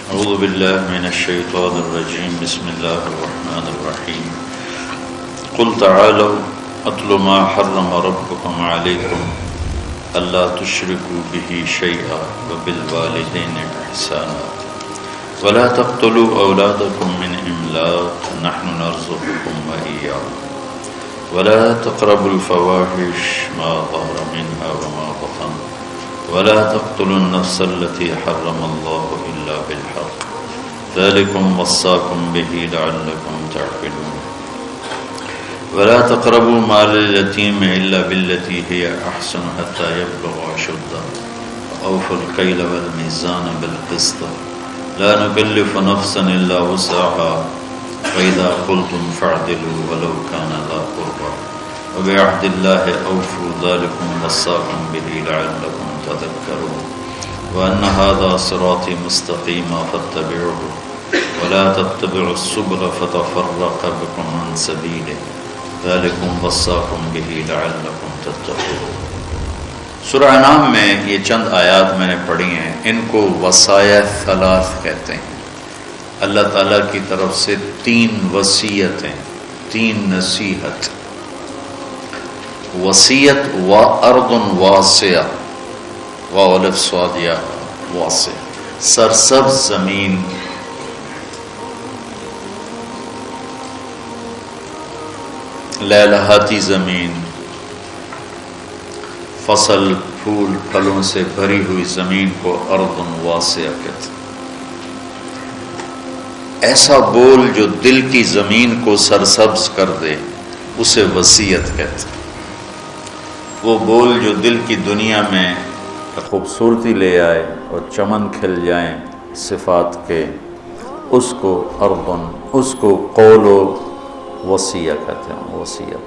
اعوذ باللہ من الشیطان الرجیم بسم اللہ الرحمن الرحیم قل تعالوا اتل ما حرم ربکم علیکم الا تشرکوا به شیئا وبالوالدین احسانا ولا تقتلوا اولادکم من املاق نحن نرزقکم وإیاهم ولا تقربوا الفواحش ما ظهر منها وما بطن ولا تقتلوا النفس التي حرم الله إلا بالحق ذلكم وصاكم به لعلكم تعقلون ولا تقربوا مال اليتيم إلا بالتي هي أحسن حتى يبلغ أشده وأوفوا الكيل والميزان بالقسط لا نكلف نفسا إلا وسعها وإذا قلتم فاعدلوا ولو كان ذا قربى وبعهد الله أوفوا ذلكم وصاكم به لعلكم تذكرون وأن هذا صراطي مستقيما فاتبعوه ولا تتبعوا السبل فتفرق بكم عن سبيله ذلكم وصاكم به لعلكم تتقون۔ سورہ انعام میں یہ چند آیات میں نے پڑھی ہیں، ان کو وصایا ثلاث کہتے ہیں۔ اللہ تعالیٰ کی طرف سے 3 وصیتیں، 3 نصیحت، وصیت و ارض واسعہ والف سعودیہ واسع، سرسبز زمین، لہلہاتی زمین، فصل پھول پھلوں سے بھری ہوئی زمین کو ارض واسعہ کہتے ہیں۔ ایسا بول جو دل کی زمین کو سرسبز کر دے اسے وصیت کہتے ہیں۔ وہ بول جو دل کی دنیا میں خوبصورتی لے آئے اور چمن کھل جائیں صفات کے، اس کو ارضن، اس کو قول و وصیہ کہتے ہیں، وصیت۔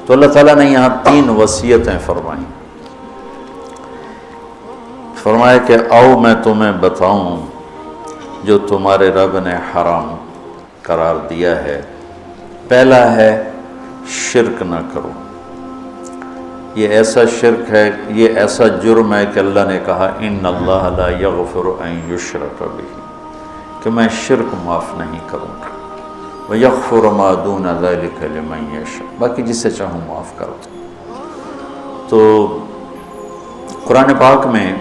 تو اللہ تعالیٰ نے یہاں 3 وصیتیں فرمائیں۔ فرمایا کہ آؤ میں تمہیں بتاؤں جو تمہارے رب نے حرام قرار دیا ہے۔ پہلا ہے شرک نہ کرو۔ یہ ایسا شرک ہے، یہ ایسا جرم ہے کہ اللہ نے کہا ان اللہ لا یغفر ان یشرک بہ، کہ میں شرک معاف نہیں کروں گا، ویغفر ما دون ذلک لمن یشاء، باقی جسے چاہوں معاف کر دوں۔ تو قرآن پاک میں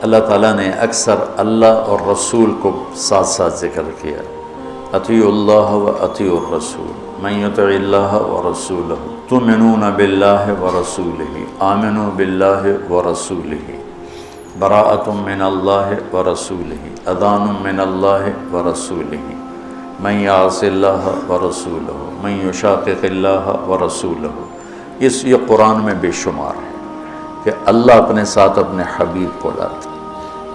اللہ تعالیٰ نے اکثر اللہ اور رسول کو ساتھ ساتھ ذکر کیا، اطیعوا اللہ و اطیعوا الرسول، من یطع اللہ ورسولہ تؤمنون باللہ ورسولہ، آمنوا باللہ ورسولہ، براءۃ من اللہ ورسولہ، اذان من اللہ ورسولہ، من یعص اللہ ورسولہ، من یشاقق اللہ ورسولہ۔ یہ قرآن میں بے شمار ہے کہ اللہ اپنے ساتھ اپنے حبیب کو لاتا،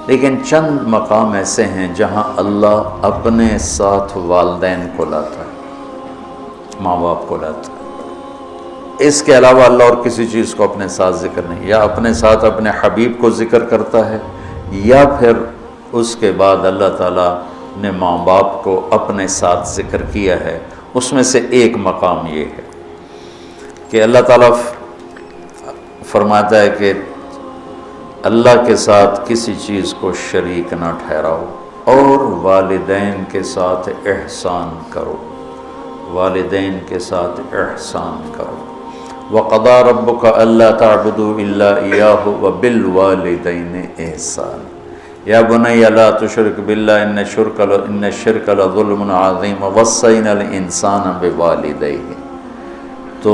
لیکن چند مقام ایسے ہیں جہاں اللہ اپنے ساتھ والدین کو لاتا ہے، ماں باپ کو لاتا ہے۔ اس کے علاوہ اللہ اور کسی چیز کو اپنے ساتھ ذکر نہیں، یا اپنے ساتھ اپنے حبیب کو ذکر کرتا ہے، یا پھر اس کے بعد اللہ تعالیٰ نے ماں باپ کو اپنے ساتھ ذکر کیا ہے۔ اس میں سے ایک مقام یہ ہے کہ اللہ تعالیٰ فرماتا ہے کہ اللہ کے ساتھ کسی چیز کو شریک نہ ٹھہراؤ اور والدین کے ساتھ احسان کرو، والدین کے ساتھ احسان کرو۔ وَقَضَىٰ رَبُّكَ أَلَّا تَعْبُدُوا إِلَّا إِيَّاهُ وَبِالْوَالِدَيْنِ إِحْسَانًا يَا بُنَيَّ لَا تُشْرِكْ بِاللَّهِ إِنَّ الشِّرْكَ لَظُلْمٌ عَظِيمٌ وَوَصَّيْنَا الْإِنسَانَ بِوَالِدَيْهِ۔ تو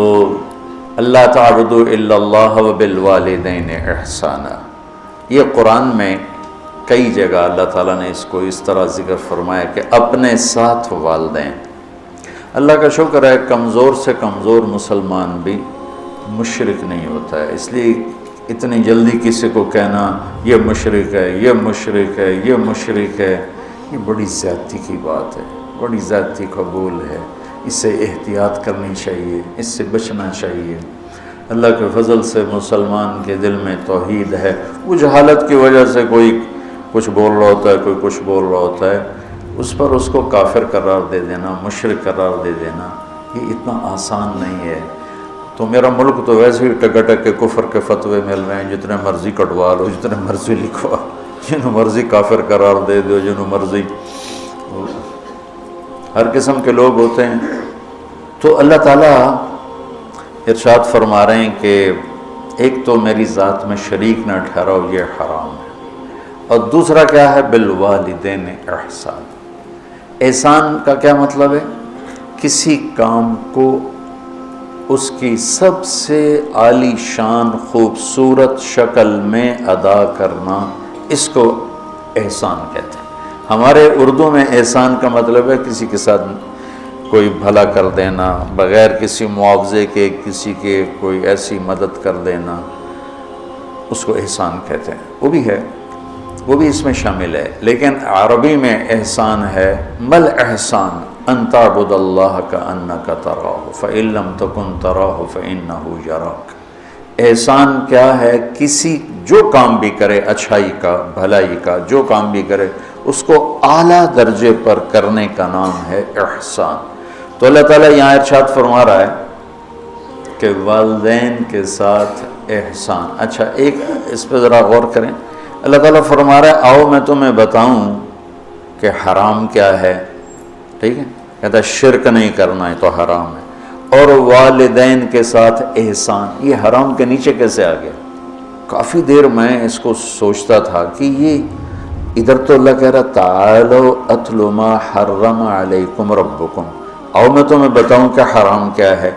اللہ تعبدوا الا اللہ وبالوالدین احسانا، یہ قرآن میں کئی جگہ اللہ تعالیٰ نے اس کو اس طرح ذکر فرمایا کہ اپنے ساتھ والدین۔ اللہ کا شکر ہے کمزور سے کمزور مسلمان بھی مشرک نہیں ہوتا ہے، اس لیے اتنی جلدی کسی کو کہنا یہ مشرک ہے، یہ مشرک ہے، یہ مشرک ہے، یہ بڑی زیادتی کی بات ہے، بڑی زیادتی قبول ہے، اس سے احتیاط کرنی چاہیے، اس سے بچنا چاہیے۔ اللہ کے فضل سے مسلمان کے دل میں توحید ہے، وہ جہالت کی وجہ سے کوئی کچھ بول رہا ہوتا ہے، کوئی کچھ بول رہا ہوتا ہے، اس پر اس کو کافر قرار دے دینا، مشرک قرار دے دینا، یہ اتنا آسان نہیں ہے۔ تو میرا ملک تو ویسے ہی ٹک ٹک کے کفر کے فتوے مل رہے ہیں، جتنے مرضی کٹوا لو، جتنے مرضی لکھوا، جنہوں مرضی کافر قرار دے دو، جنہوں مرضی، ہر قسم کے لوگ ہوتے ہیں۔ تو اللہ تعالیٰ ارشاد فرما رہے ہیں کہ ایک تو میری ذات میں شریک نہ ٹھہراؤ، یہ حرام ہے، اور دوسرا کیا ہے، بالوالدین احسان۔ احسان کا کیا مطلب ہے؟ کسی کام کو اس کی سب سے عالی شان خوبصورت شکل میں ادا کرنا، اس کو احسان کہتے ہیں۔ ہمارے اردو میں احسان کا مطلب ہے کسی کے ساتھ کوئی بھلا کر دینا، بغیر کسی معاوضے کے کسی کے کوئی ایسی مدد کر دینا، اس کو احسان کہتے ہیں۔ وہ بھی ہے، وہ بھی اس میں شامل ہے، لیکن عربی میں احسان ہے مل احسان ان تعبد اللہ کأنک تراہ فإن لم تکن تراہ فإنہ یراک۔ احسان کیا ہے؟ کسی جو کام بھی کرے، اچھائی کا، بھلائی کا، جو کام بھی کرے، اس کو اعلیٰ درجے پر کرنے کا نام ہے احسان۔ تو اللہ تعالیٰ یہاں ارشاد فرما رہا ہے کہ والدین کے ساتھ احسان۔ اچھا، ایک اس پہ ذرا غور کریں۔ اللہ تعالیٰ فرما رہا ہے آؤ میں تمہیں بتاؤں کہ حرام کیا ہے، ٹھیک ہے؟ کہتا ہے شرک نہیں کرنا ہے تو حرام ہے، اور والدین کے ساتھ احسان۔ یہ حرام کے نیچے کیسے آ گیا؟ کافی دیر میں اس کو سوچتا تھا کہ یہ ادھر تو اللہ کہہ رہا تعالوا اتل ما حرم علیکم ربکم، آؤ میں تمہیں بتاؤں کہ حرام کیا ہے،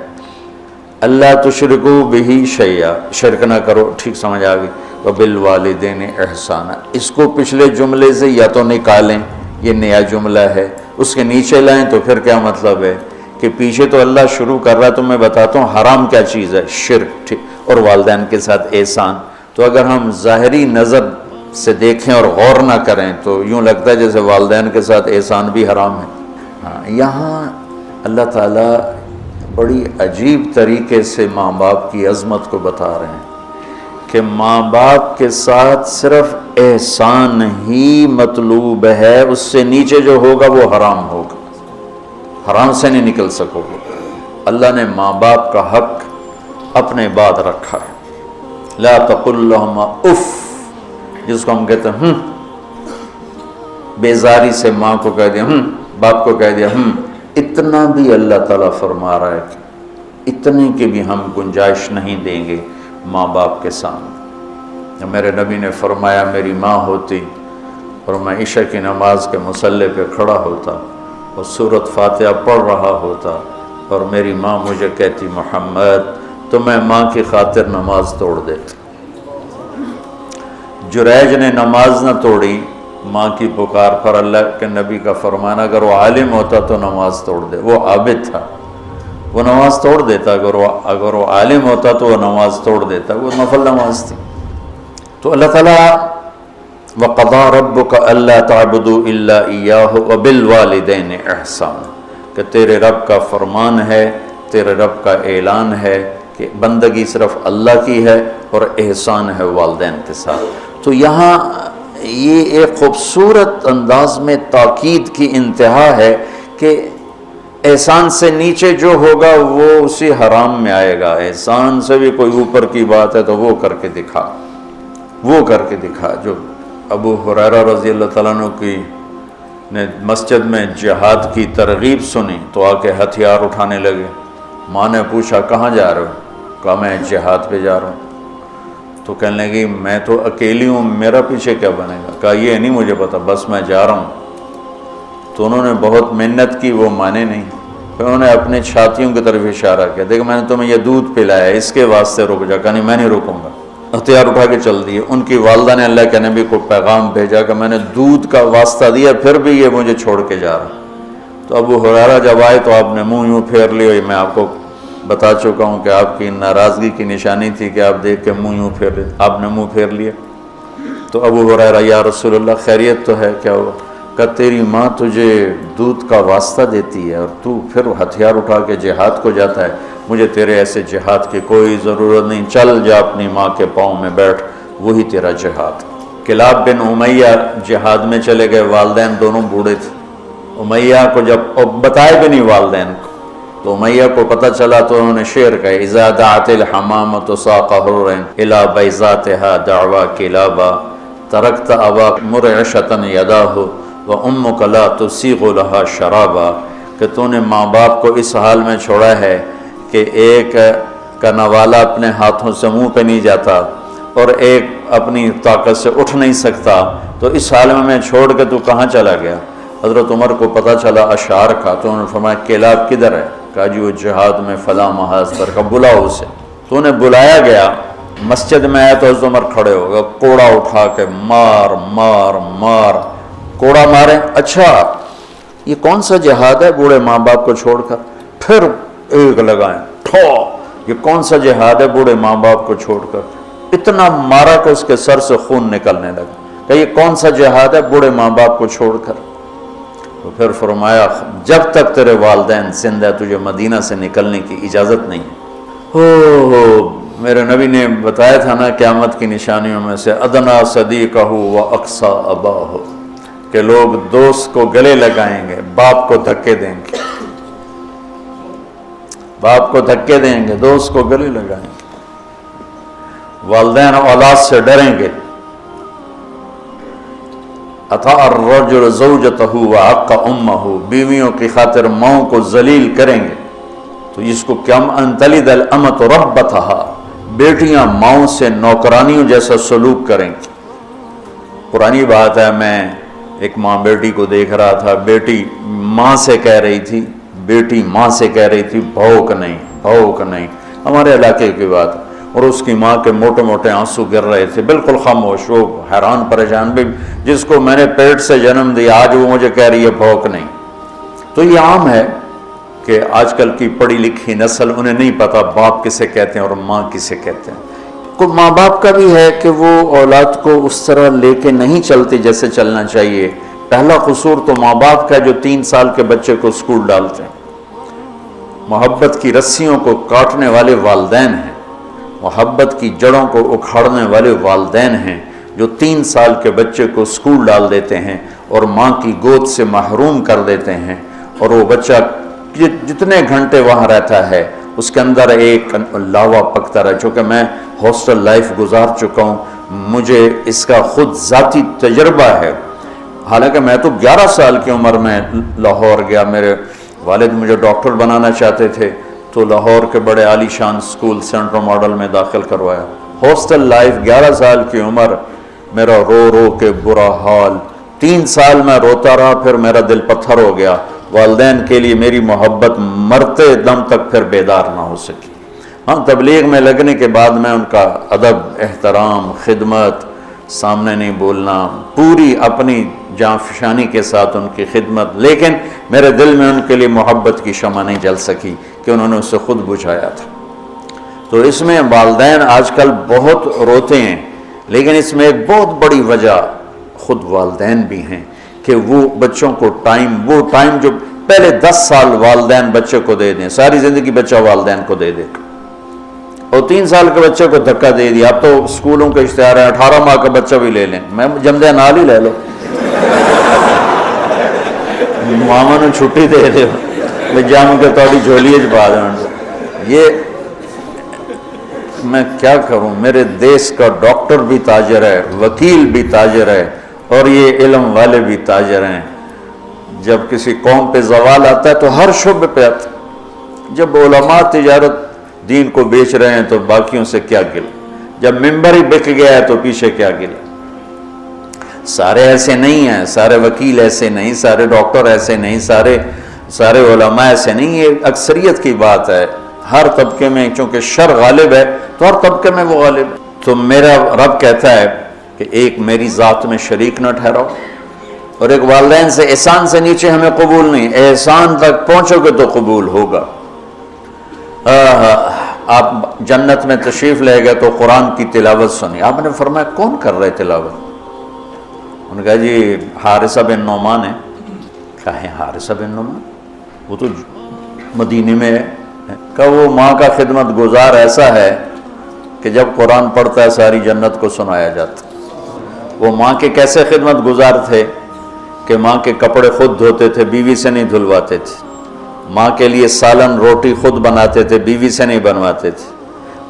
اللہ تشرکو بہ شیئا، شرک نہ کرو، ٹھیک سمجھ آ گئی، وبالوالدین احسانا۔ اس کو پچھلے جملے سے یا تو نکالیں، یہ نیا جملہ ہے، اس کے نیچے لائیں تو پھر کیا مطلب ہے کہ پیچھے تو اللہ شروع کر رہا ہے، تو میں بتاتا ہوں حرام کیا چیز ہے، شرک، ٹھیک، اور والدین کے ساتھ احسان۔ تو اگر ہم ظاہری نظر سے دیکھیں اور غور نہ کریں تو یوں لگتا ہے جیسے والدین کے ساتھ احسان بھی حرام ہے۔ ہاں، یہاں اللہ تعالیٰ بڑی عجیب طریقے سے ماں باپ کی عظمت کو بتا رہے ہیں کہ ماں باپ کے ساتھ صرف احسان ہی مطلوب ہے، اس سے نیچے جو ہوگا وہ حرام ہوگا، حرام سے نہیں نکل سکو گے۔ اللہ نے ماں باپ کا حق اپنے بعد رکھا ہے۔ لا تقل لہما اف، جس کو ہم کہتے ہیں بیزاری سے ماں کو کہہ دیا، باپ کو کہہ دیا، اتنا بھی اللہ تعالیٰ فرما رہا ہے کہ اتنے کی بھی ہم گنجائش نہیں دیں گے ماں باپ کے سامنے۔ میرے نبی نے فرمایا میری ماں ہوتی اور میں عشاء کی نماز کے مصلی پہ کھڑا ہوتا اور سورۃ فاتحہ پڑھ رہا ہوتا اور میری ماں مجھے کہتی محمد، تو میں ماں کی خاطر نماز توڑ دیتا۔ جریج نے نماز نہ توڑی ماں کی پکار پر، اللہ کے نبی کا فرمانا اگر وہ عالم ہوتا تو نماز توڑ دے، وہ عابد تھا، وہ نماز توڑ دیتا، اگر وہ عالم ہوتا تو وہ نماز توڑ دیتا، وہ نفل نماز تھی۔ تو اللہ تعالیٰ وَقَضَىٰ رَبُّكَ أَلَّا تَعْبُدُوا إِلَّا إِيَّاهُ وَبِالْوَالِدَيْنِ إِحْسَانًا، کہ تیرے رب کا فرمان ہے، تیرے رب کا اعلان ہے کہ بندگی صرف اللہ کی ہے اور احسان ہے والدین کے ساتھ۔ تو یہاں یہ ایک خوبصورت انداز میں تاکید کی انتہا ہے کہ احسان سے نیچے جو ہوگا وہ اسی حرام میں آئے گا، احسان سے بھی کوئی اوپر کی بات ہے تو وہ کر کے دکھا، وہ کر کے دکھا۔ جو ابو ہریرہ رضی اللہ تعالیٰ عنہ کی نے مسجد میں جہاد کی ترغیب سنی تو آ کے ہتھیار اٹھانے لگے۔ ماں نے پوچھا کہاں جا رہے ہو؟ کہا میں جہاد پہ جا رہا ہوں۔ تو کہنے لگی میں تو اکیلی ہوں، میرا پیچھے کیا بنے گا؟ کہا یہ نہیں مجھے پتا، بس میں جا رہا ہوں۔ تو انہوں نے بہت محنت کی، وہ مانے نہیں۔ پھر انہوں نے اپنے چھاتیوں کی طرف اشارہ کیا، دیکھ میں نے تمہیں یہ دودھ پلایا ہے، اس کے واسطے رک جا۔ کہا نہیں میں نہیں رکوں گا، ہتھیار اٹھا کے چل دیے۔ ان کی والدہ نے اللہ کے نبی کو پیغام بھیجا کہ میں نے دودھ کا واسطہ دیا پھر بھی یہ مجھے چھوڑ کے جا رہا۔ تو ابو ہریرہ جب آئے تو آپ نے منہ یوں پھیر لیا، میں آپ کو بتا چکا ہوں کہ آپ کی ناراضگی کی نشانی تھی کہ آپ دیکھ کے منہ یوں پھیر لیا، آپ نے منہ پھیر لیا۔ تو ابو ہریرہ یا رسول اللہ خیریت تو ہے؟ کیا ہوا؟ کہ تیری ماں تجھے دودھ کا واسطہ دیتی ہے اور تو پھر ہتھیار اٹھا کے جہاد کو جاتا ہے، مجھے تیرے ایسے جہاد کی کوئی ضرورت نہیں، چل جا اپنی ماں کے پاؤں میں بیٹھ، وہی تیرا جہاد۔ کلاب بن امیہ جہاد میں چلے گئے، والدین دونوں بوڑھے تھے۔ امیہ کو جب بتائے بھی نہیں والدین کو، تو امیہ کو پتہ چلا تو انہوں نے شعر کہا اذا دعت الحمامۃ ساق حر الی بیضاتها دعوی کلابا، ترکت ابا مرعشۃ یداہ و امک لا تسیغ لہا شرابا، کہ تو نے ماں باپ کو اس حال میں چھوڑا ہے کہ ایک کا نوالا اپنے ہاتھوں سے منہ پہ نہیں جاتا اور ایک اپنی طاقت سے اٹھ نہیں سکتا، تو اس حال میں چھوڑ کے تو کہاں چلا گیا؟ حضرت عمر کو پتہ چلا اشعار کا، تو انہوں نے فرمایا کلاب کدھر ہے؟ کہا جی وہ جہاد میں فلاں محاذ پر، کا بلاؤ اسے۔ تو انہیں بلایا گیا، مسجد میں آیا تو حضرت عمر کھڑے ہو گئے، کوڑا اٹھا کے مار مار مار، کوڑا مارے، اچھا یہ کون سا جہاد ہے بوڑھے ماں باپ کو چھوڑ کر؟ پھر ایک لگائیں ٹھو، یہ کون سا جہاد ہے بوڑھے ماں باپ کو چھوڑ کر؟ اتنا مارا کہ اس کے سر سے خون نکلنے لگا کہ یہ کون سا جہاد ہے بوڑھے ماں باپ کو چھوڑ کر؟ تو پھر فرمایا جب تک تیرے والدین زندہ ہے تجھے مدینہ سے نکلنے کی اجازت نہیں۔ میرے نبی نے بتایا تھا نا قیامت کی نشانیوں میں سے ادنا صدیقہ و اقصا اباہ، کہ لوگ دوست کو گلے لگائیں گے، باپ کو دھکے دیں گے، باپ کو دھکے دیں گے، دوست کو گلے لگائیں گے، والدین اولاد سے ڈریں گے۔ اطاع الرجل زوجتہ وعق امہ، بیویوں کی خاطر ماؤں کو ذلیل کریں گے، تو اس کو کیا ان تلد الامۃ ربتہا، بیٹیاں ماؤں سے نوکرانیوں جیسا سلوک کریں گی۔ پرانی بات ہے، میں ایک ماں بیٹی کو دیکھ رہا تھا، بیٹی ماں سے کہہ رہی تھی، بیٹی ماں سے کہہ رہی تھی بھوک نہیں بھوک نہیں، ہمارے علاقے کی بات، اور اس کی ماں کے موٹے موٹے آنسو گر رہے تھے، بالکل خاموش، وہ حیران پریشان بھی، جس کو میں نے پیٹ سے جنم دیا آج وہ مجھے کہہ رہی ہے بھوک نہیں۔ تو یہ عام ہے کہ آج کل کی پڑھی لکھی نسل انہیں نہیں پتا باپ کسے کہتے ہیں اور ماں کسے کہتے ہیں۔ کوئی ماں باپ کا بھی ہے کہ وہ اولاد کو اس طرح لے کے نہیں چلتے جیسے چلنا چاہیے۔ پہلا قصور تو ماں باپ کا جو 3 سال کے بچے کو اسکول ڈالتے ہیں۔ محبت کی رسیوں کو کاٹنے والے والدین ہیں، محبت کی جڑوں کو اکھاڑنے والے والدین ہیں جو 3 سال کے بچے کو اسکول ڈال دیتے ہیں اور ماں کی گود سے محروم کر دیتے ہیں، اور وہ بچہ جتنے گھنٹے وہاں رہتا ہے اس کے اندر ایک لاوا پکتا رہا۔ چونکہ میں ہاسٹل لائف گزار چکا ہوں، مجھے اس کا خود ذاتی تجربہ ہے۔ حالانکہ میں تو 11 سال کی عمر میں لاہور گیا، میرے والد مجھے ڈاکٹر بنانا چاہتے تھے، تو لاہور کے بڑے عالی شان سکول سینٹرل ماڈل میں داخل کروایا۔ ہاسٹل لائف 11 سال کی عمر، میرا رو رو کے برا حال، 3 سال میں روتا رہا، پھر میرا دل پتھر ہو گیا۔ والدین کے لیے میری محبت مرتے دم تک پھر بیدار نہ ہو سکی۔ ہاں، تبلیغ میں لگنے کے بعد میں ان کا ادب، احترام، خدمت، سامنے نہیں بولنا، پوری اپنی جاں فشانی کے ساتھ ان کی خدمت، لیکن میرے دل میں ان کے لیے محبت کی شمع نہیں جل سکی کہ انہوں نے اسے خود بجھایا تھا۔ تو اس میں والدین آج کل بہت روتے ہیں، لیکن اس میں ایک بہت بڑی وجہ خود والدین بھی ہیں کہ وہ بچوں کو وہ ٹائم جو پہلے 10 سال والدین بچے کو دے دیں، ساری زندگی بچہ والدین کو دے دے، اور 3 سال کے بچے کو دھکا دے دیا۔ اب تو اسکولوں کے اشتہار ہیں 18 ماہ کا بچہ بھی لے لیں، میں جمدے نال ہی لے لو، ماما نے چھٹی دے دے جام کے توڑی جھولی پا دیں۔ یہ میں کیا کروں، میرے دیس کا ڈاکٹر بھی تاجر ہے، وکیل بھی تاجر ہے، اور یہ علم والے بھی تاجر ہیں۔ جب کسی قوم پہ زوال آتا ہے تو ہر شعبے پہ آتا ہے۔ جب علماء تجارت دین کو بیچ رہے ہیں تو باقیوں سے کیا گلا، جب ممبر ہی بک گیا ہے تو پیچھے کیا گلا۔ سارے ایسے نہیں ہیں، سارے وکیل ایسے نہیں، سارے ڈاکٹر ایسے نہیں، سارے علماء ایسے نہیں، یہ اکثریت کی بات ہے۔ ہر طبقے میں چونکہ شر غالب ہے تو ہر طبقے میں وہ غالب ہے۔ تو میرا رب کہتا ہے کہ ایک میری ذات میں شریک نہ ٹھہراؤ، اور ایک والدین سے احسان سے نیچے ہمیں قبول نہیں، احسان تک پہنچو گے تو قبول ہوگا۔ آپ جنت میں تشریف لے گئے تو قرآن کی تلاوت سنی، آپ نے فرمایا کون کر رہے تلاوت؟ انہوں نے کہا جی حارثہ بن نعمان ہے۔ کہا ہے حارثہ بن نعمان؟ وہ تو مدینے میں ہے۔ کہا وہ ماں کا خدمت گزار ایسا ہے کہ جب قرآن پڑھتا ہے ساری جنت کو سنایا جاتا۔ وہ ماں کے کیسے خدمت گزار تھے کہ ماں کے کپڑے خود دھوتے تھے، بیوی سے نہیں دھلواتے تھے، ماں کے لیے سالن روٹی خود بناتے تھے، بیوی سے نہیں بنواتے تھے،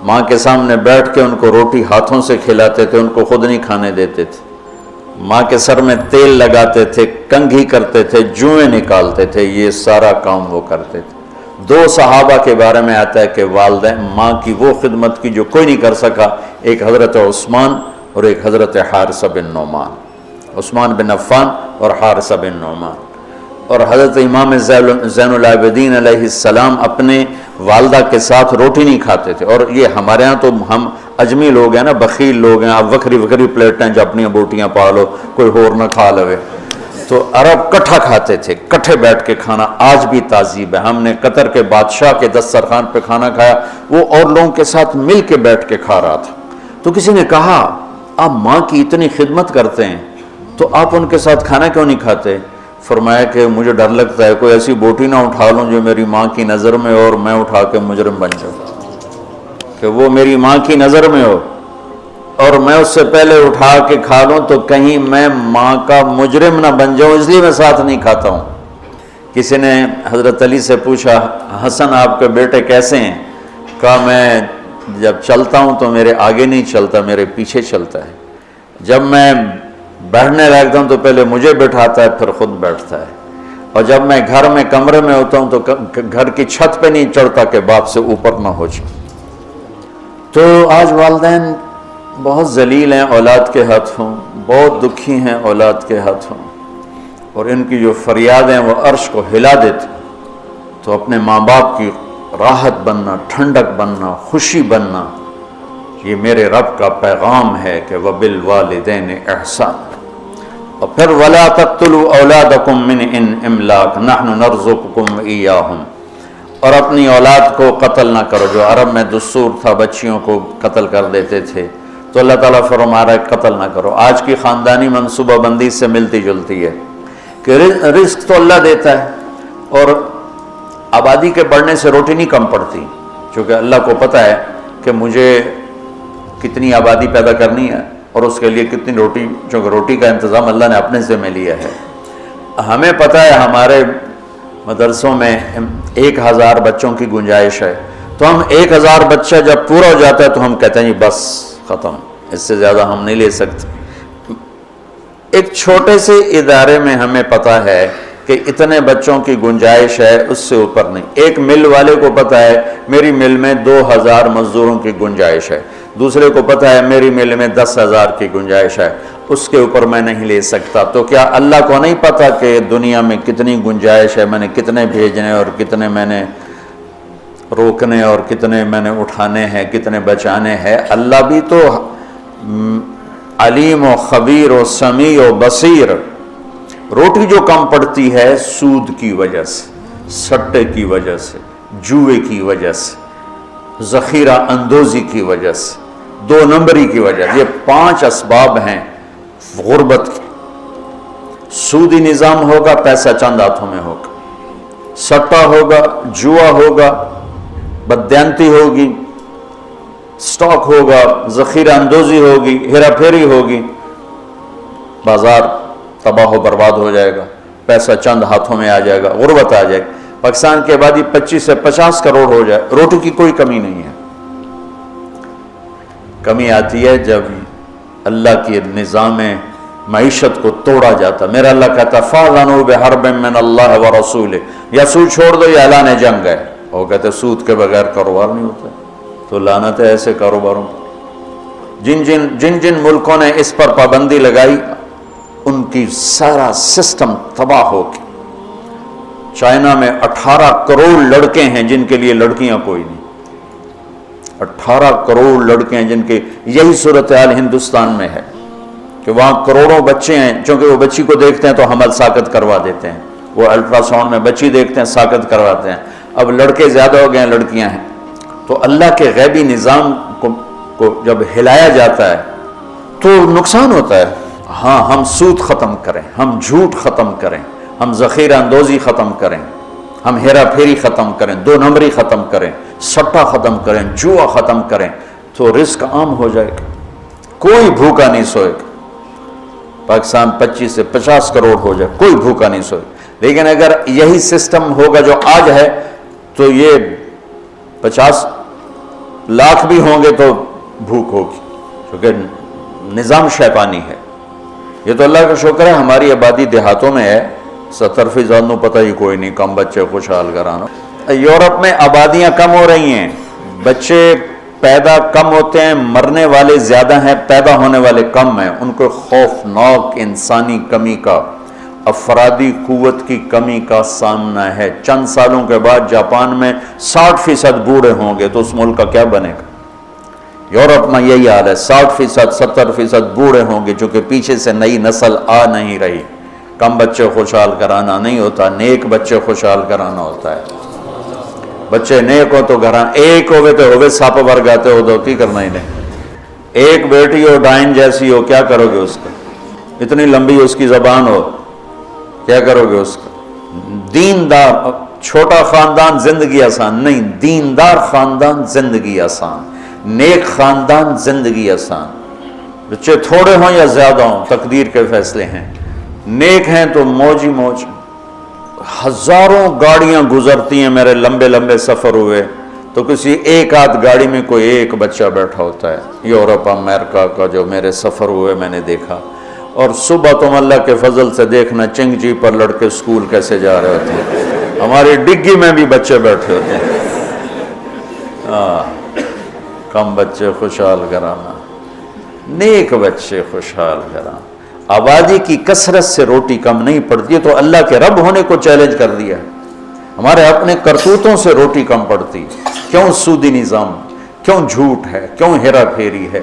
ماں کے سامنے بیٹھ کے ان کو روٹی ہاتھوں سے کھلاتے تھے، ان کو خود نہیں کھانے دیتے تھے، ماں کے سر میں تیل لگاتے تھے، کنگھی کرتے تھے، جوئیں نکالتے تھے، یہ سارا کام وہ کرتے تھے۔ 2 صحابہ کے بارے میں آتا ہے کہ والدین ماں کی وہ خدمت کی جو کوئی نہیں کر سکا، ایک حضرت عثمان اور ایک حضرت حارثہ بن نعمان، عثمان بن عفان اور حارثہ بن نعمان۔ اور حضرت امام زین العابدین علیہ السلام اپنے والدہ کے ساتھ روٹی نہیں کھاتے تھے، اور یہ ہمارے ہاں تو ہم اجمی لوگ ہیں نا، بخیل لوگ ہیں، آپ وکھری وکھری پلیٹیں جو اپنی بوٹیاں پالو کوئی ہور نہ کھا لوے، تو عرب کٹھا کھاتے تھے، کٹھے بیٹھ کے کھانا آج بھی تہذیب ہے۔ ہم نے قطر کے بادشاہ کے دسترخوان پہ کھانا کھایا، وہ اور لوگوں کے ساتھ مل کے بیٹھ کے کھا رہا تھا۔ تو کسی نے کہا آپ ماں کی اتنی خدمت کرتے ہیں تو آپ ان کے ساتھ کھانا کیوں نہیں کھاتے؟ فرمایا کہ مجھے ڈر لگتا ہے کوئی ایسی بوٹی نہ اٹھا لوں جو میری ماں کی نظر میں ہو اور میں اٹھا کے مجرم بن جاؤں، کہ وہ میری ماں کی نظر میں ہو اور میں اس سے پہلے اٹھا کے کھا لوں تو کہیں میں ماں کا مجرم نہ بن جاؤں، اس لیے میں ساتھ نہیں کھاتا ہوں۔ کسی نے حضرت علی سے پوچھا حسن آپ کے بیٹے کیسے ہیں؟ کہا میں جب چلتا ہوں تو میرے آگے نہیں چلتا، میرے پیچھے چلتا ہے، جب میں بیٹھنے لگتا ہوں تو پہلے مجھے بٹھاتا ہے پھر خود بیٹھتا ہے، اور جب میں گھر میں کمرے میں ہوتا ہوں تو گھر کی چھت پہ نہیں چڑھتا کہ باپ سے اوپر نہ ہو جائے۔ تو آج والدین بہت ذلیل ہیں اولاد کے ہاتھوں، بہت دکھی ہیں اولاد کے ہاتھوں، اور ان کی جو فریادیں وہ عرش کو ہلا دیتی۔ تو اپنے ماں باپ کی راحت بننا، ٹھنڈک بننا، خوشی بننا، یہ میرے رب کا پیغام ہے کہ وَبِالْوَالِدَيْنِ إِحْسَانًا۔ اور پھر وَلَا تَقْتُلُوا أَوْلَادَكُمْ مِنْ إِمْلَاقٍ نَحْنُ نَرْزُقُكُمْ وَإِيَّاهُمْ۔ اور اپنی اولاد کو قتل نہ کرو، جو عرب میں دستور تھا بچیوں کو قتل کر دیتے تھے، تو اللہ تعالیٰ فرما رہا ہے قتل نہ کرو۔ آج کی خاندانی منصوبہ بندی سے ملتی جلتی ہے کہ رزق تو اللہ دیتا ہے، اور آبادی کے بڑھنے سے روٹی نہیں کم پڑتی، چونکہ اللہ کو پتہ ہے کہ مجھے کتنی آبادی پیدا کرنی ہے اور اس کے لیے کتنی روٹی، چونکہ روٹی کا انتظام اللہ نے اپنے ذمہ لیا ہے۔ ہمیں پتہ ہے ہمارے مدرسوں میں 1000 بچوں کی گنجائش ہے، تو ہم 1000 بچہ جب پورا ہو جاتا ہے تو ہم کہتے ہیں جی بس ختم، اس سے زیادہ ہم نہیں لے سکتے۔ ایک چھوٹے سے ادارے میں ہمیں پتہ ہے کہ اتنے بچوں کی گنجائش ہے، اس سے اوپر نہیں۔ ایک مل والے کو پتہ ہے میری مل میں 2000 مزدوروں کی گنجائش ہے، دوسرے کو پتہ ہے میری مل میں 10,000 کی گنجائش ہے، اس کے اوپر میں نہیں لے سکتا۔ تو کیا اللہ کو نہیں پتہ کہ دنیا میں کتنی گنجائش ہے، میں نے کتنے بھیجنے اور کتنے میں نے روکنے اور کتنے میں نے اٹھانے ہیں، کتنے بچانے ہیں؟ اللہ بھی تو علیم و خبیر و سمیع و بصیر۔ روٹی جو کم پڑتی ہے سود کی وجہ سے، سٹے کی وجہ سے، جوئے کی وجہ سے، ذخیرہ اندوزی کی وجہ سے، 2 نمبری کی وجہ سے، یہ 5 اسباب ہیں غربت کی۔ سودی نظام ہوگا، پیسہ چند ہاتھوں میں ہوگا، سٹا ہوگا، جوا ہوگا، بددیانتی ہوگی، سٹاک ہوگا، ذخیرہ اندوزی ہوگی، ہیرا پھیری ہوگی، بازار تباہ و برباد ہو جائے گا، پیسہ چند ہاتھوں میں آ جائے گا، غربت آ جائے گی۔ پاکستان کی آبادی 25 سے 50 کروڑ ہو جائے، روٹی کی کوئی کمی نہیں ہے۔ کمی آتی ہے جب اللہ کی نظام معیشت کو توڑا جاتا۔ میرا اللہ کہتا فَأْذَنُوا بِحَرْبٍ مِّنَ اللَّهِ وَرَسُولِهِ، یا سود چھوڑ دو یا اعلان جنگ ہے۔ وہ کہتے سود کے بغیر کاروبار نہیں ہوتا، تو لعنت ہے ایسے کاروباروں پر۔ جن جن ملکوں نے اس پر پابندی لگائی ان کی سارا سسٹم تباہ ہو گیا۔ چائنا میں 18 کروڑ لڑکے ہیں جن کے لیے لڑکیاں کوئی نہیں، 18 کروڑ لڑکے ہیں جن کے، یہی صورتحال ہندوستان میں ہے کہ وہاں کروڑوں بچے ہیں، چونکہ وہ بچی کو دیکھتے ہیں تو حمل ساقط کروا دیتے ہیں، وہ الٹرا ساؤنڈ میں بچی دیکھتے ہیں ساقط کرواتے ہیں۔ اب لڑکے زیادہ ہو گئے ہیں، لڑکیاں ہیں۔ تو اللہ کے غیبی نظام کو جب ہلایا جاتا ہے تو نقصان ہوتا ہے۔ ہاں ہم سود ختم کریں، ہم جھوٹ ختم کریں، ہم ذخیرہ اندوزی ختم کریں، ہم ہیرا پھیری ختم کریں، 2 نمبری ختم کریں، سٹا ختم کریں، جوا ختم کریں، تو رزق عام ہو جائے گا، کوئی بھوکا نہیں سوئے گا۔ پاکستان 25 سے 50 کروڑ ہو جائے، کوئی بھوکا نہیں سوئے گا۔ لیکن اگر یہی سسٹم ہوگا جو آج ہے تو یہ 50 لاکھ بھی ہوں گے تو بھوک ہوگی، کیونکہ نظام شیطانی ہے۔ یہ تو اللہ کا شکر ہے ہماری آبادی دیہاتوں میں ہے، 70% نو پتہ ہی کوئی نہیں، کم بچے خوشحال کرانا۔ یورپ میں آبادیاں کم ہو رہی ہیں، بچے پیدا کم ہوتے ہیں، مرنے والے زیادہ ہیں، پیدا ہونے والے کم ہیں۔ ان کو خوفناک انسانی کمی کا، افرادی قوت کی کمی کا سامنا ہے۔ چند سالوں کے بعد جاپان میں 60% بوڑھے ہوں گے، تو اس ملک کا کیا بنے گا؟ یورپ میں یہی حال ہے، 60% 70% بوڑھے ہوں گے، چونکہ پیچھے سے نئی نسل آ نہیں رہی۔ کم بچے خوشحال کرانا نہیں ہوتا، نیک بچے خوشحال کرانا ہوتا ہے۔ بچے نیک ہو تو گھراں ایک ہوئے تو ہوئے سپ ورگاتے ہو تو کی کرنا انہیں، ایک بیٹی ہو ڈائن جیسی ہو، کیا کرو گے اس کا؟ اتنی لمبی اس کی زبان ہو، کیا کرو گے اس کا؟ دیندار چھوٹا خاندان زندگی آسان نہیں، دیندار خاندان زندگی آسان، نیک خاندان زندگی آسان۔ بچے تھوڑے ہوں یا زیادہ ہوں تقدیر کے فیصلے ہیں، نیک ہیں تو موج ہی موج۔ ہزاروں گاڑیاں گزرتی ہیں، میرے لمبے لمبے سفر ہوئے تو کسی ایک آدھ گاڑی میں کوئی ایک بچہ بیٹھا ہوتا ہے۔ یورپ امریکہ کا جو میرے سفر ہوئے میں نے دیکھا، اور صبح تم اللہ کے فضل سے دیکھنا چنگ جی پر لڑکے اسکول کیسے جا رہے ہوتے ہیں، ہماری ڈگی میں بھی بچے بیٹھے ہوتے ہیں۔ کم بچے خوشحال کرانا، نیک بچے خوشحال کرانا۔ آبادی کی کثرت سے روٹی کم نہیں پڑتی ہے، تو اللہ کے رب ہونے کو چیلنج کر دیا ہے۔ ہمارے اپنے کرتوتوں سے روٹی کم پڑتی، کیوں سودی نظام، کیوں جھوٹ ہے، کیوں ہیرا پھیری ہے،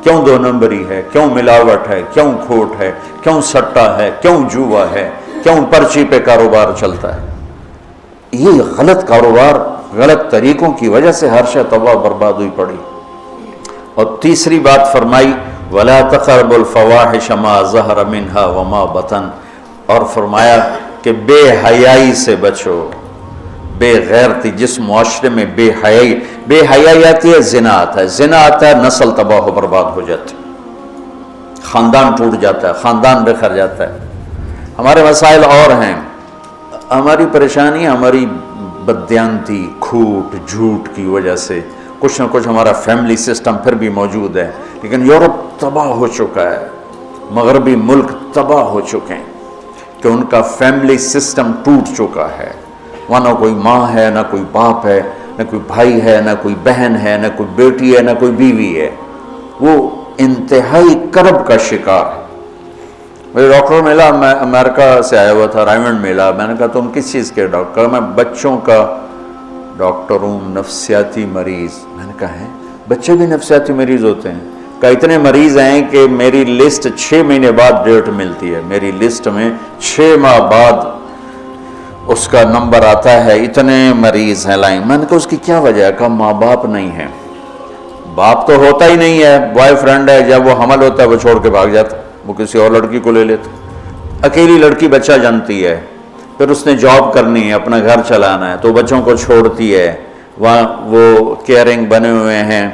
کیوں دو نمبری ہے، کیوں ملاوٹ ہے، کیوں کھوٹ ہے، کیوں سٹا ہے، کیوں جوا ہے، کیوں پرچی پہ کاروبار چلتا ہے۔ یہ غلط کاروبار، غلط طریقوں کی وجہ سے ہر شے تباہ برباد ہوئی پڑی۔ اور تیسری بات فرمائی وَلَا تَقْرَبُوا الْفَوَاحِشَ مَا ظَهَرَ مِنْهَا وَمَا بَطَنَ، اور فرمایا کہ بے حیائی سے بچو، بے غیرتی۔ جس معاشرے میں بے حیائی آتی ہے، زنا آتا ہے، زنا آتا ہے، نسل تباہ و برباد ہو جاتی ہے، خاندان ٹوٹ جاتا ہے، خاندان بکھر جاتا ہے۔ ہمارے مسائل اور ہیں، ہماری پریشانی ہماری بددیانتی، کھوٹ، جھوٹ کی وجہ سے کچھ نہ کچھ ہمارا فیملی سسٹم پھر بھی موجود ہے، لیکن یورپ تباہ ہو چکا ہے، مغربی ملک تباہ ہو چکے ہیں کہ ان کا فیملی سسٹم ٹوٹ چکا ہے۔ وہاں نہ کوئی ماں ہے، نہ کوئی باپ ہے، نہ کوئی بھائی ہے، نہ کوئی بہن ہے، نہ کوئی بیٹی ہے، نہ کوئی بیوی ہے۔ وہ انتہائی کرب کا شکار ہے۔ مجھے ڈاکٹر ملا، میں امریکہ سے آیا ہوا تھا، رائمنڈ ملا، میں نے کہا تم کس چیز کے ڈاکٹر؟ میں بچوں کا ڈاکٹر ہوں، نفسیاتی مریض۔ میں نے کہا ہے بچے بھی نفسیاتی مریض ہوتے ہیں؟ کہ اتنے مریض ہیں کہ میری لسٹ 6 مہینے بعد ڈیٹ ملتی ہے، میری لسٹ میں 6 ماہ بعد اس کا نمبر آتا ہے، اتنے مریض ہیں لائن۔ میں نے کہا اس کی کیا وجہ ہے؟ کہا ماں باپ نہیں ہے۔ باپ تو ہوتا ہی نہیں ہے، بوائے فرینڈ ہے، جب وہ حمل ہوتا ہے وہ چھوڑ کے بھاگ جاتا، وہ کسی اور لڑکی کو لے لیتا۔ اکیلی لڑکی بچہ جانتی ہے، پھر اس نے جاب کرنی ہے، اپنا گھر چلانا ہے، تو بچوں کو چھوڑتی ہے۔ وہاں وہ کیئرنگ بنے ہوئے ہیں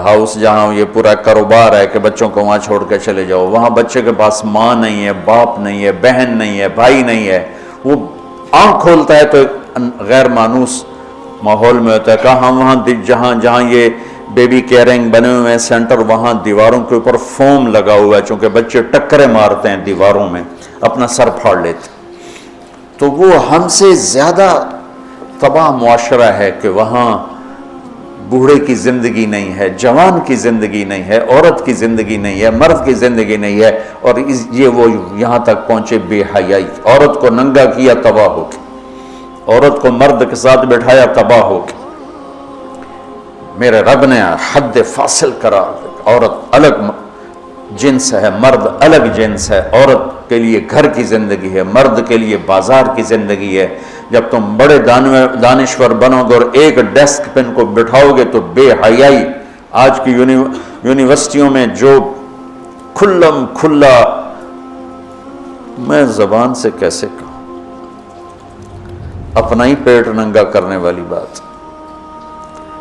ہاؤس، جہاں یہ پورا کاروبار ہے کہ بچوں کو وہاں چھوڑ کے چلے جاؤ۔ وہاں بچے کے پاس ماں نہیں ہے، باپ نہیں ہے، بہن نہیں ہے، بھائی نہیں ہے۔ وہ آنکھ کھولتا ہے تو غیر مانوس ماحول میں ہوتا ہے۔ کہاں وہاں جہاں یہ بیبی کیئرنگ بنے ہوئے ہیں سینٹر، وہاں دیواروں کے اوپر فوم لگا ہوا ہے، چونکہ بچے ٹکرے مارتے ہیں دیواروں میں، اپنا سر پھاڑ لیتے۔ تو وہ ہم سے زیادہ تباہ معاشرہ ہے کہ وہاں بوڑھے کی زندگی نہیں ہے، جوان کی زندگی نہیں ہے، عورت کی زندگی نہیں ہے، مرد کی زندگی نہیں ہے، اور یہ وہ یہاں تک پہنچے بے حیائی۔ عورت کو ننگا کیا تباہ ہو کے، عورت کو مرد کے ساتھ بٹھایا تباہ ہو کے۔ میرے رب نے حد فاصل کرا، عورت الگ جنس ہے، مرد الگ جنس ہے۔ عورت کے لیے گھر کی زندگی ہے، مرد کے لیے بازار کی زندگی ہے۔ جب تم بڑے دانشور بنو گے اور ایک ڈیسک پہ ان کو بٹھاؤ گے تو بے حیائی۔ آج کی یونیورسٹیوں میں جو کھلم کھلا، میں زبان سے کیسے کہوں، اپنا ہی پیٹ ننگا کرنے والی بات۔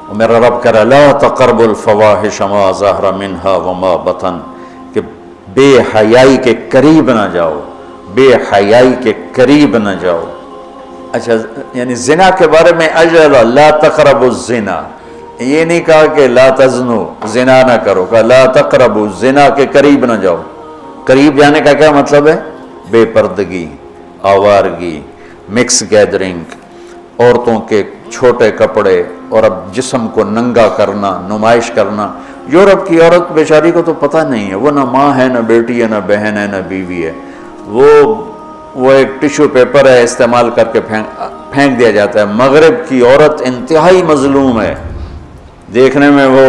اور میرا رب کہہ رہا لا تقربوا الفواحش ما ظهر منها وما بطن، کہ بے حیائی کے قریب نہ جاؤ، بے حیائی کے قریب نہ جاؤ۔ اچھا، یعنی زنا کے بارے میں اجل لا تقربوا الزنا، یہ نہیں کہا کہ لا تزنو، زنا نہ کرو، کہا لا تقربوا، زنا کے قریب نہ جاؤ، قریب جانے کا کیا مطلب ہے؟ بے پردگی، آوارگی، مکس گیدرنگ، عورتوں کے چھوٹے کپڑے اور اب جسم کو ننگا کرنا، نمائش کرنا۔ یورپ کی عورت بیچاری کو تو پتہ نہیں ہے، وہ نہ ماں ہے، نہ بیٹی ہے، نہ بہن ہے، نہ بیوی ہے، وہ ایک ٹیشو پیپر ہے، استعمال کر کے پھینک دیا جاتا ہے۔ مغرب کی عورت انتہائی مظلوم ہے، دیکھنے میں وہ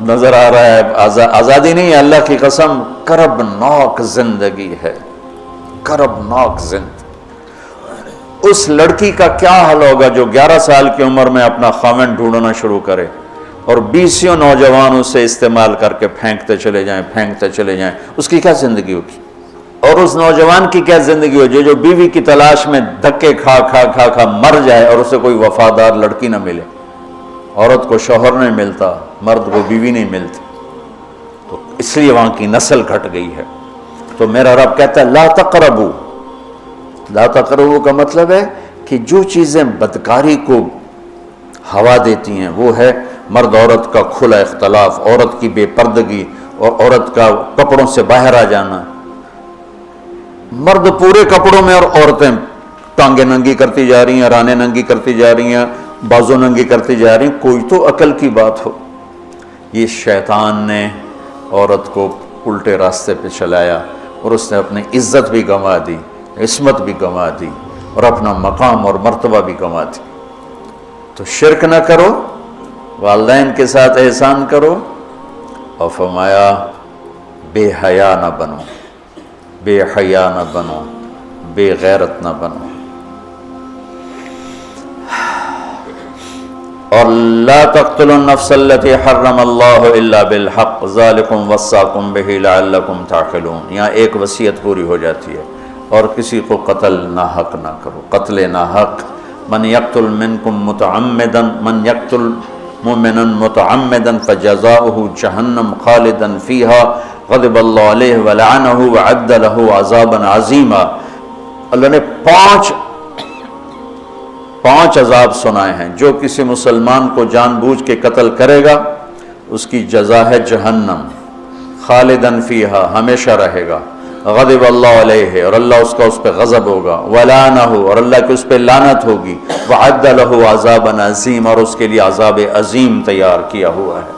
نظر آ رہا ہے آزادی نہیں ہے، اللہ کی قسم کربناک زندگی ہے، کربناک زندگی۔ اس لڑکی کا کیا حل ہوگا جو 11 سال کی عمر میں اپنا خاوند ڈھونڈنا شروع کرے اور 20 نوجوان اسے استعمال کر کے پھینکتے چلے جائیں، اس کی کیا زندگی ہوگی؟ اور اس نوجوان کی کیا زندگی ہوگی جو بیوی کی تلاش میں دھکے کھا مر جائے اور اسے کوئی وفادار لڑکی نہ ملے؟ عورت کو شوہر نہیں ملتا، مرد کو بیوی نہیں ملتی، تو اس لیے وہاں کی نسل گھٹ گئی ہے۔ تو میرا رب کہتا ہے لا تقربو، لا تقربو کا مطلب ہے کہ جو چیزیں بدکاری کو ہوا دیتی ہیں وہ ہے مرد عورت کا کھلا اختلاف، عورت کی بے پردگی اور عورت کا کپڑوں سے باہر آ جانا۔ مرد پورے کپڑوں میں اور عورتیں ٹانگیں ننگی کرتی جا رہی ہیں، رانیں ننگی کرتی جا رہی ہیں، بازو ننگی کرتی جا رہی ہیں، کوئی تو عقل کی بات ہو۔ یہ شیطان نے عورت کو الٹے راستے پہ چلایا اور اس نے اپنی عزت بھی گنوا دی، عصمت بھی گنوا دی اور اپنا مقام اور مرتبہ بھی گنوا دی۔ تو شرک نہ کرو، والدین کے ساتھ احسان کرو، اور فرمایا بے حیا نہ بنو، بے حیا نہ بنو، بے غیرت نہ بنو۔ اور لا تقتلوا النفس التي حرم اللہ الا بالحق ذالکم وصاکم بہ لعلکم تعقلون۔ یہاں ایک وصیت پوری ہو جاتی ہے، اور کسی کو قتل ناحق نہ کرو، قتل ناحق۔ من یقتل منکم متعمدا، من یقتل مؤمنا متعمدا فجزاؤہ جہنم خالدا فیہا غضب اللہ علیہ ولعنہ وعد لہ عذابا عظیما۔ اللہ نے پانچ عذاب سنائے ہیں۔ جو کسی مسلمان کو جان بوجھ کے قتل کرے گا اس کی جزا ہے جہنم، خالدن فیہا، ہمیشہ رہے گا، غضب اللہ علیہ، اور اللہ اس پہ غضب ہوگا، ولعنہ، اور اللہ کی اس پہ لعنت ہوگی، وعد لہ عذابا عظیم، اور اس کے لیے عذاب عظیم تیار کیا ہوا ہے۔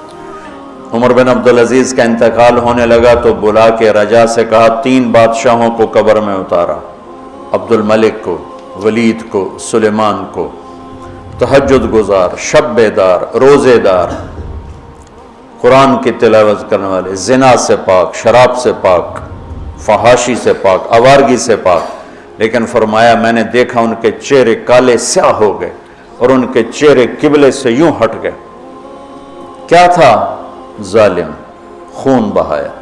عمر بن عبدالعزیز کا انتقال ہونے لگا تو بلا کے رجا سے کہا 3 بادشاہوں کو قبر میں اتارا، عبد الملک کو، ولید کو، سلیمان کو، تہجد گزار، شب بیدار، روزے دار، قرآن کی تلاوت کرنے والے، زنا سے پاک، شراب سے پاک، فحاشی سے پاک، آوارگی سے پاک۔ لیکن فرمایا میں نے دیکھا ان کے چہرے کالے سیاہ ہو گئے اور ان کے چہرے قبلے سے یوں ہٹ گئے۔ کیا تھا؟ ظالم، خون بہایا۔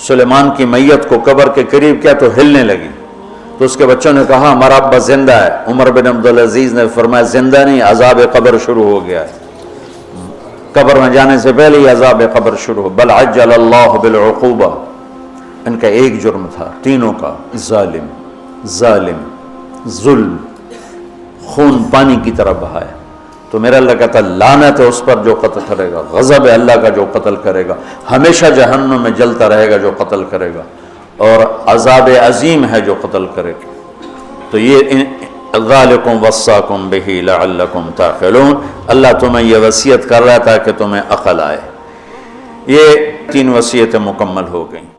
سلیمان کی میت کو قبر کے قریب کیا تو ہلنے لگی، تو اس کے بچوں نے کہا ہمارا ابا زندہ ہے۔ عمر بن عبدالعزیز نے فرمایا زندہ نہیں، عذاب قبر شروع ہو گیا ہے، قبر میں جانے سے پہلے ہی عذاب قبر شروع ہو۔ بل عجل اللہ بالعقوبہ، ان کا ایک جرم تھا تینوں کا، ظالم، ظلم، خون پانی کی طرح بہایا۔ تو میرا اللہ کہتا لعنت ہے اس پر جو قتل کرے گا، غضب ہے اللہ کا جو قتل کرے گا، ہمیشہ جہنم میں جلتا رہے گا جو قتل کرے گا، اور عذاب عظیم ہے جو قتل کرے گا۔ تو یہ ذالکم وصاکم بہ لعلکم تعقلون، اللہ تمہیں یہ وصیت کر رہا ہے تاکہ تمہیں عقل آئے۔ یہ 3 وصیتیں مکمل ہو گئیں۔